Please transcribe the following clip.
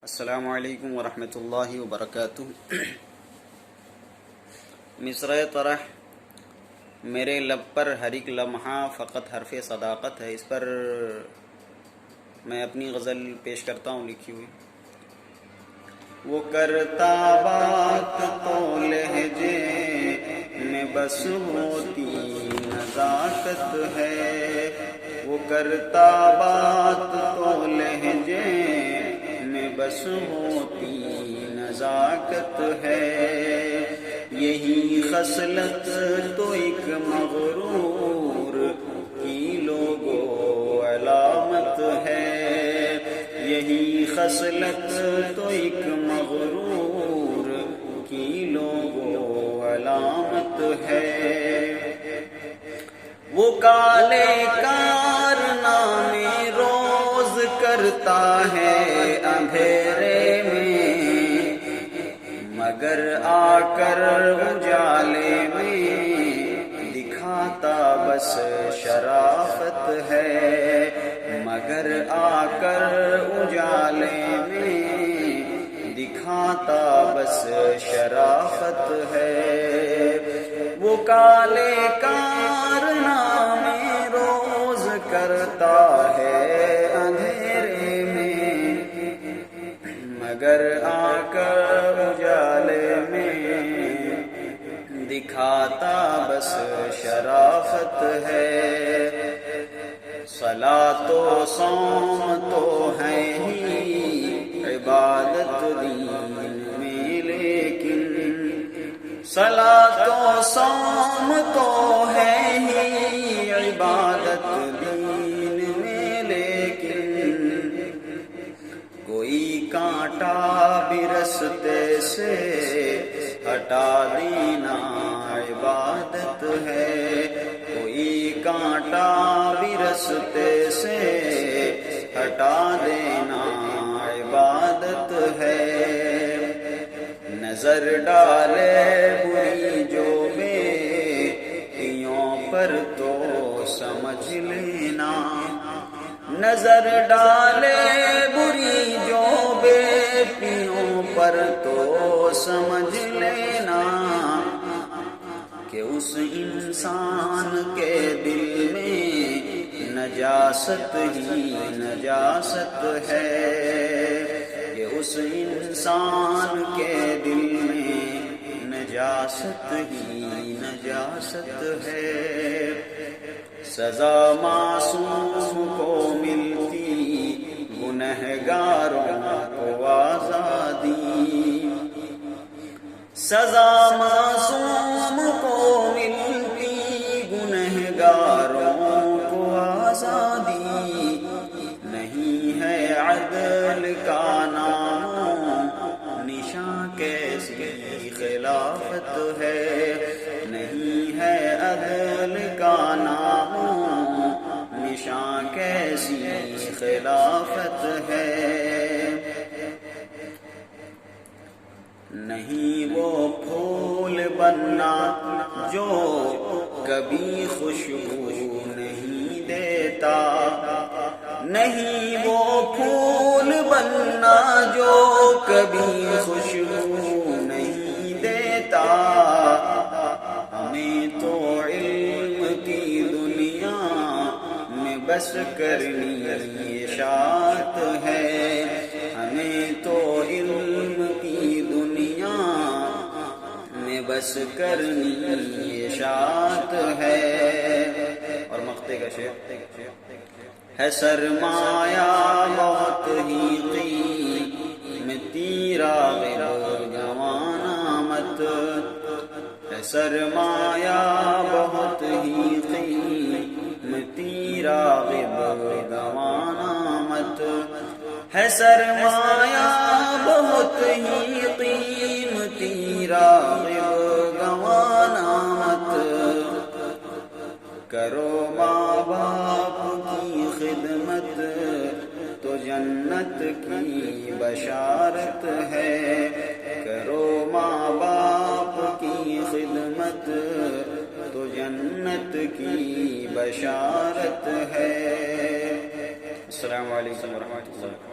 السلام علیکم ورحمۃ اللہ وبرکاتہ۔ مصرع طرح میرے لب پر ہر ایک لمحہ فقط حرف صداقت ہے، اس پر میں اپنی غزل پیش کرتا ہوں لکھی ہوئی۔ وہ کرتا بات تو لہجے میں بس ہوتی نزاکت ہے، وہ کرتا بات تو لہجے میں بس ہوتی نزاکت ہے، یہی خصلت تو ایک مغرور کی لوگو علامت ہے، یہی خصلت تو ایک مغرور کی لوگو علامت ہے۔ وہ کالے کارنامے روز کرتا ہے اندھیرے میں، مگر آ کر اجالے میں دکھاتا بس شرافت ہے، مگر آ کر اجالے میں دکھاتا بس شرافت ہے۔ وہ کالے کارنامے روز کرتا ہے اندھیرے میں، مگر آ کر اجالے میں دکھاتا بس شرافت ہے۔ صلاۃ و صوم تو ہے ہی عبادت دین میں، لیکن صلاۃ و صوم تو ہے ہی عبادت دین میں، لیکن کوئی کانٹا بھی رستے سے ہٹا دینا عبادت ہے، کوئی کانٹا بھی رستے سے ہٹا دینا عبادت ہے۔ نظر ڈالے بری جو بیٹیوں پر تو سمجھ لینا، نظر ڈالے بری جو بیٹیوں پر تو سمجھ لینا کہ اس انسان کے دل میں نجاست ہی نجاست ہے، کہ اس انسان کے دل میں نجاست ہی نجاست ہے۔ سزا معصوم کو ملتی گنہگاروں کو آزادی، سزا معصوم کو ملتی گنہگاروں کو آزادی، نہیں ہے عدل کا نام نشاں کیسی خلافت ہے، نہیں ہے عدل کا نام نشاں کیسی خلافت ہے۔ نہیں وہ پھول بننا جو کبھی خوشبو نہیں دیتا، نہیں وہ پھول بننا جو کبھی خوشبو نہیں دیتا، ہمیں تو علم کی دنیا میں بس کرنی اشاعت ہے، ہمیں تو علم کی دنیا میں بس کرنی اشاعت ہے۔ اور مقطع کا شعر ہے، سرمایہ بہت ہی قیمتی راغب گنوانا مت، ہے سرمایہ بہت ہی قیمتی راغب گنوانا مت، ہے سرمایہ بہت ہی قیمتی راغب گنوانا مت، کرو ماں باپ کی خدمت تو جنت کی بشارت ہے، کرو ماں باپ کی خدمت تو جنت کی بشارت ہے۔ السلام علیکم ورحمۃ اللہ۔